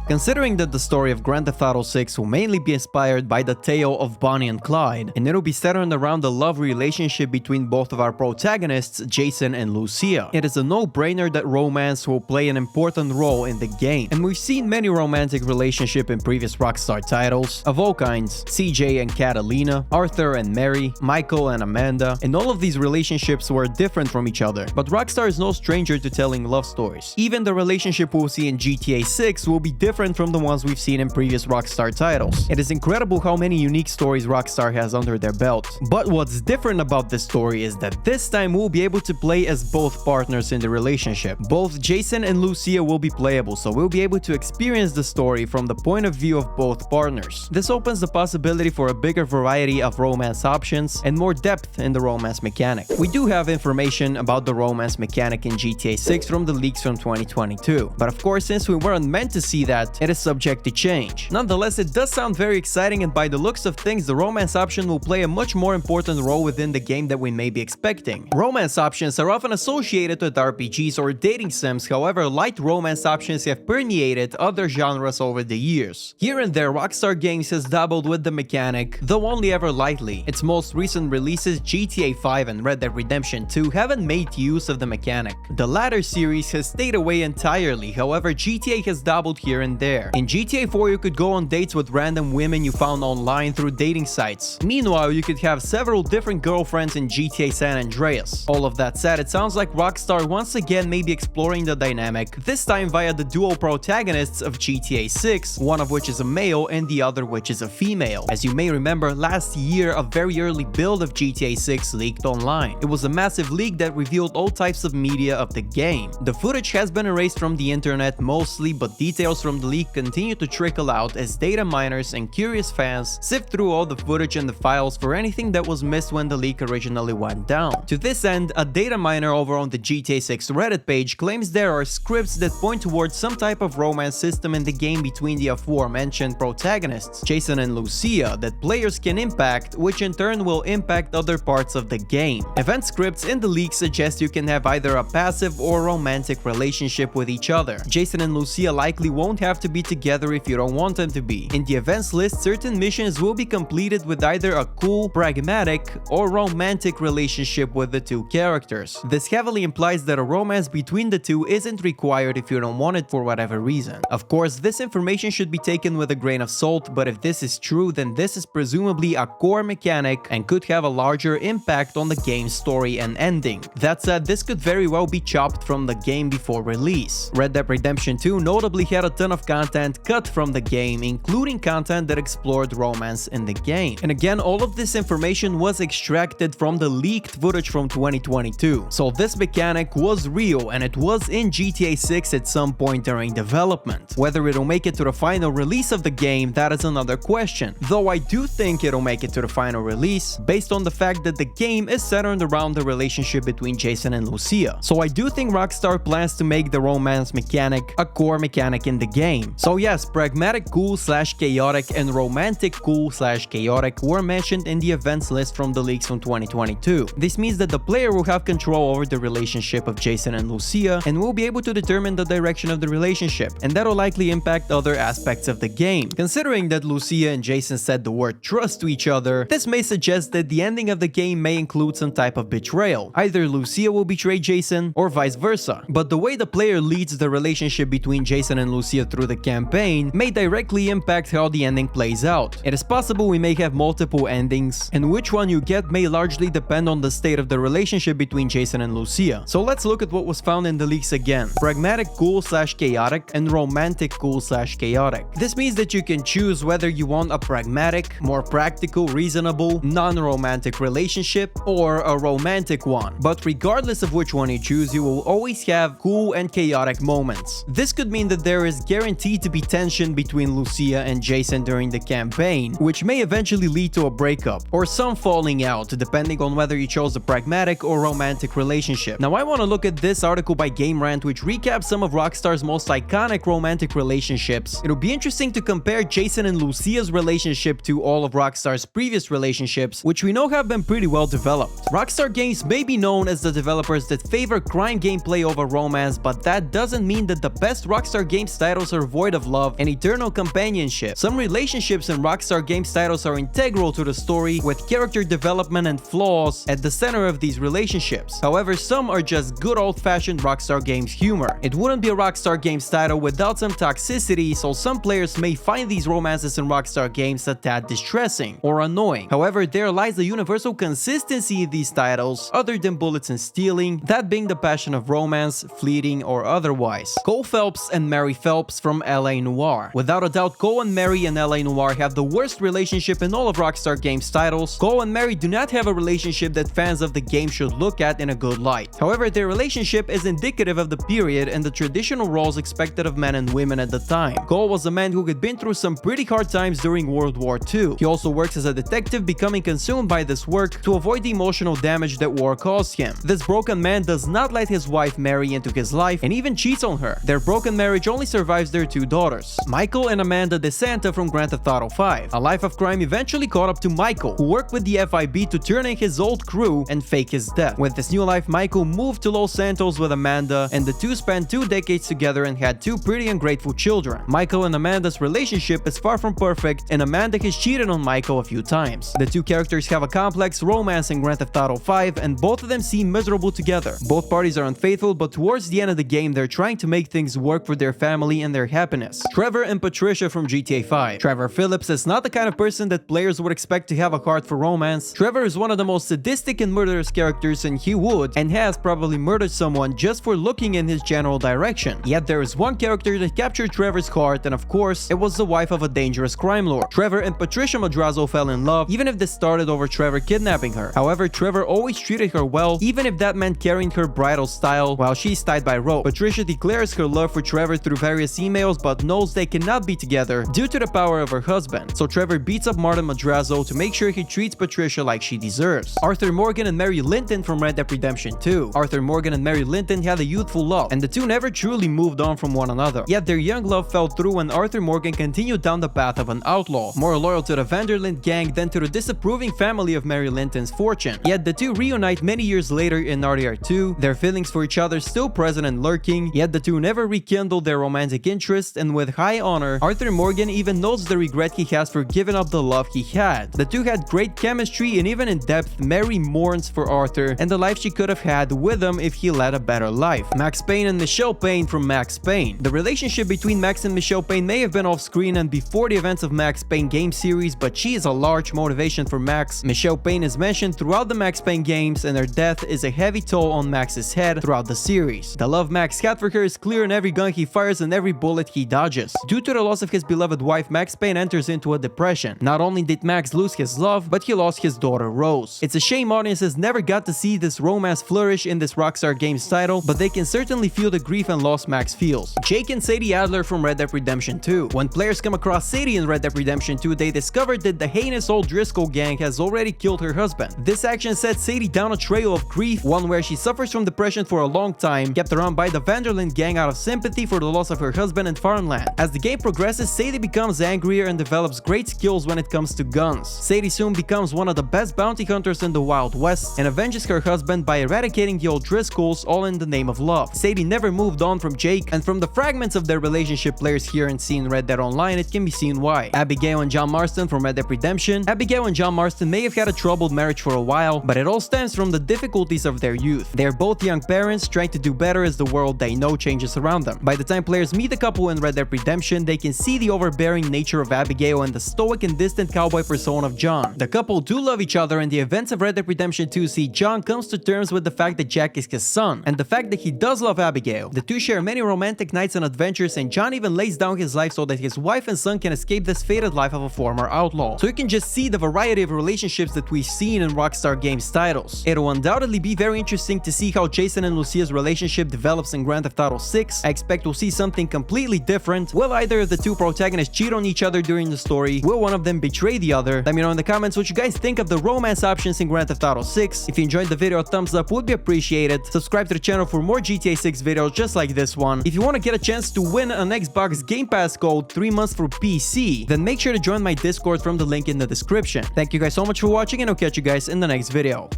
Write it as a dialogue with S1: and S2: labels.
S1: Considering that the story of Grand Theft Auto 6 will mainly be inspired by the tale of Bonnie and Clyde, and it'll be centered around the love relationship between both of our protagonists, Jason and Lucia, it is a no-brainer that romance will play an important role in the game. And we've seen many romantic relationships in previous Rockstar titles, of all kinds: CJ and Catalina, Arthur and Mary, Michael and Amanda, and all of these relationships were different from each other. But Rockstar is no stranger to telling love stories. Even the relationship we'll see in GTA 6 will be different from the ones we've seen in previous Rockstar titles. It is incredible how many unique stories Rockstar has under their belt. But what's different about this story is that this time we'll be able to play as both partners in the relationship. Both Jason and Lucia will be playable, so we'll be able to experience the story from the point of view of both partners. This opens the possibility for a bigger variety of romance options and more depth in the romance mechanic. We do have information about the romance mechanic in GTA 6 from the leaks from 2022, but of course, since we weren't meant to see that, it is subject to change. Nonetheless, it does sound very exciting, and by the looks of things, the romance option will play a much more important role within the game than we may be expecting. Romance options are often associated with RPGs or dating sims, however, light romance options have permeated other genres over the years. Here and there, Rockstar Games has dabbled with the mechanic, though only ever lightly. Its most recent releases, GTA 5 and Red Dead Redemption 2, haven't made use of the mechanic. The latter series has stayed away entirely, however, GTA has dabbled here and there. In GTA 4, you could go on dates with random women you found online through dating sites. Meanwhile, you could have several different girlfriends in GTA San Andreas. All of that said, it sounds like Rockstar once again may be exploring the dynamic, this time via the dual protagonists of GTA 6, one of which is a male and the other which is a female. As you may remember, last year a very early build of GTA 6 leaked online. It was a massive leak that revealed all types of media of the game. The footage has been erased from the internet mostly, but details from the leak continue to trickle out as data miners and curious fans sift through all the footage and the files for anything that was missed when the leak originally went down. To this end, a data miner over on the GTA 6 Reddit page claims there are scripts that point towards some type of romance system in the game between the aforementioned protagonists, Jason and Lucia, that players can impact, which in turn will impact other parts of the game. Event scripts in the leak suggest you can have either a passive or romantic relationship with each other. Jason and Lucia likely won't have to be together if you don't want them to be. In the events list, certain missions will be completed with either a cool, pragmatic, or romantic relationship with the two characters. This heavily implies that a romance between the two isn't required if you don't want it for whatever reason. Of course, this information should be taken with a grain of salt, but if this is true, then this is presumably a core mechanic and could have a larger impact on the game's story and ending. That said, this could very well be chopped from the game before release. Red Dead Redemption 2 notably had a ton of content cut from the game, including content that explored romance in the game. And again, all of this information was extracted from the leaked footage from 2022. So this mechanic was real and it was in GTA 6 at some point during development. Whether it'll make it to the final release of the game, that is another question. Though I do think it'll make it to the final release, based on the fact that the game is centered around the relationship between Jason and Lucia. So I do think Rockstar plans to make the romance mechanic a core mechanic in the game. So yes, pragmatic cool / chaotic and romantic cool / chaotic were mentioned in the events list from the leaks from 2022. This means that the player will have control over the relationship of Jason and Lucia and will be able to determine the direction of the relationship, and that'll likely impact other aspects of the game. Considering that Lucia and Jason said the word trust to each other, this may suggest that the ending of the game may include some type of betrayal. Either Lucia will betray Jason or vice versa. But the way the player leads the relationship between Jason and Lucia through the campaign may directly impact how the ending plays out. It is possible we may have multiple endings, and which one you get may largely depend on the state of the relationship between Jason and Lucia. So let's look at what was found in the leaks again. Pragmatic cool / chaotic and romantic cool / chaotic. This means that you can choose whether you want a pragmatic, more practical, reasonable, non-romantic relationship or a romantic one. But regardless of which one you choose, you will always have cool and chaotic moments. This could mean that there is guaranteed to be tension between Lucia and Jason during the campaign, which may eventually lead to a breakup or some falling out, depending on whether you chose a pragmatic or romantic relationship. Now I want to look at this article by Game Rant, which recaps some of Rockstar's most iconic romantic relationships. It'll be interesting to compare Jason and Lucia's relationship to all of Rockstar's previous relationships, which we know have been pretty well developed. Rockstar Games may be known as the developers that favor crime gameplay over romance, but that doesn't mean that the best Rockstar Games titles are void of love and eternal companionship. Some relationships in Rockstar Games titles are integral to the story, with character development and flaws at the center of these relationships. However, some are just good old-fashioned Rockstar Games humor. It wouldn't be a Rockstar Games title without some toxicity, so some players may find these romances in Rockstar Games a tad distressing or annoying. However, there lies the universal consistency in these titles, other than bullets and stealing, that being the passion of romance, fleeting or otherwise. Cole Phelps and Mary Phelps from LA Noire. Without a doubt, Cole and Mary in LA Noire have the worst relationship in all of Rockstar Games titles. Cole and Mary do not have a relationship that fans of the game should look at in a good light. However, their relationship is indicative of the period and the traditional roles expected of men and women at the time. Cole was a man who had been through some pretty hard times during World War II. He also works as a detective, becoming consumed by this work to avoid the emotional damage that war caused him. This broken man does not let his wife Mary into his life and even cheats on her. Their broken marriage only survives their two daughters, Michael and Amanda DeSanta from Grand Theft Auto 5. A life of crime eventually caught up to Michael, who worked with the FIB to turn in his old crew and fake his death. With this new life, Michael moved to Los Santos with Amanda, and the two spent 2 decades together and had 2 pretty ungrateful children. Michael and Amanda's relationship is far from perfect, and Amanda has cheated on Michael a few times. The two characters have a complex romance in Grand Theft Auto 5, and both of them seem miserable together. Both parties are unfaithful, but towards the end of the game, they're trying to make things work for their family and their happiness. Trevor and Patricia from GTA 5. Trevor Phillips is not the kind of person that players would expect to have a heart for romance. Trevor is one of the most sadistic and murderous characters, and he would and has probably murdered someone just for looking in his general direction. Yet there is one character that captured Trevor's heart, and of course, it was the wife of a dangerous crime lord. Trevor and Patricia Madrazo fell in love, even if this started over Trevor kidnapping her. However, Trevor always treated her well, even if that meant carrying her bridal style while she's tied by rope. Patricia declares her love for Trevor through various emails, but knows they cannot be together due to the power of her husband. So Trevor beats up Martin Madrazo to make sure he treats Patricia like she deserves. Arthur Morgan and Mary Linton from Red Dead Redemption 2. Arthur Morgan and Mary Linton had a youthful love, and the two never truly moved on from one another. Yet their young love fell through when Arthur Morgan continued down the path of an outlaw, more loyal to the Vanderlyn gang than to the disapproving family of Mary Linton's fortune. Yet the two reunite many years later in RDR2, their feelings for each other still present and lurking, yet the two never rekindled their romantic interest, and with high honor, Arthur Morgan even notes the regret he has for giving up the love he had. The two had great chemistry, and even in depth, Mary mourns for Arthur and the life she could have had with him if he led a better life. Max Payne and Michelle Payne from Max Payne. The relationship between Max and Michelle Payne may have been off-screen and before the events of Max Payne game series, but she is a large motivation for Max. Michelle Payne is mentioned throughout the Max Payne games, and her death is a heavy toll on Max's head throughout the series. The love Max had for her is clear in every gun he fires and every bullet he dodges. Due to the loss of his beloved wife, Max Payne enters into a depression. Not only did Max lose his love, but he lost his daughter Rose. It's a shame audiences never got to see this romance flourish in this Rockstar Games title, but they can certainly feel the grief and loss Max feels. Jake and Sadie Adler from Red Dead Redemption 2. When players come across Sadie in Red Dead Redemption 2, they discovered that the heinous old Driscoll gang has already killed her husband. This action sets Sadie down a trail of grief, one where she suffers from depression for a long time, kept around by the Vanderlyn gang out of sympathy for the loss of her husband and farmland. As the game progresses, Sadie becomes angrier and develops great skills when it comes to guns. Sadie soon becomes one of the best bounty hunters in the Wild West and avenges her husband by eradicating the old Driscolls, all in the name of love. Sadie never moved on from Jake, and from the fragments of their relationship players hear and see in Red Dead Online, it can be seen why. Abigail and John Marston from Red Dead Redemption. Abigail and John Marston may have had a troubled marriage for a while, but it all stems from the difficulties of their youth. They are both young parents trying to do better as the world they know changes around them. By the time players meet the couple in Red Dead Redemption, they can see the overbearing nature of Abigail and the stoic and distant cowboy persona of John. The couple do love each other, and the events of Red Dead Redemption 2 see John comes to terms with the fact that Jack is his son, and the fact that he does love Abigail. The two share many romantic nights and adventures, and John even lays down his life so that his wife and son can escape this fated life of a former outlaw. So you can just see the variety of relationships that we've seen in Rockstar Games titles. It'll undoubtedly be very interesting to see how Jason and Lucia's relationship develops in Grand Theft Auto 6. I expect we'll see something completely different. Will either of the two protagonists cheat on each other during the story? Will one of them betray the other? Let me know in the comments what you guys think of the romance options in Grand Theft Auto 6. If you enjoyed the video, a thumbs up would be appreciated. Subscribe to the channel for more GTA 6 videos just like this one. If you want to get a chance to win an Xbox Game Pass code 3 months for PC, then make sure to join my Discord from the link in the description. Thank you guys so much for watching, and I'll catch you guys in the next video.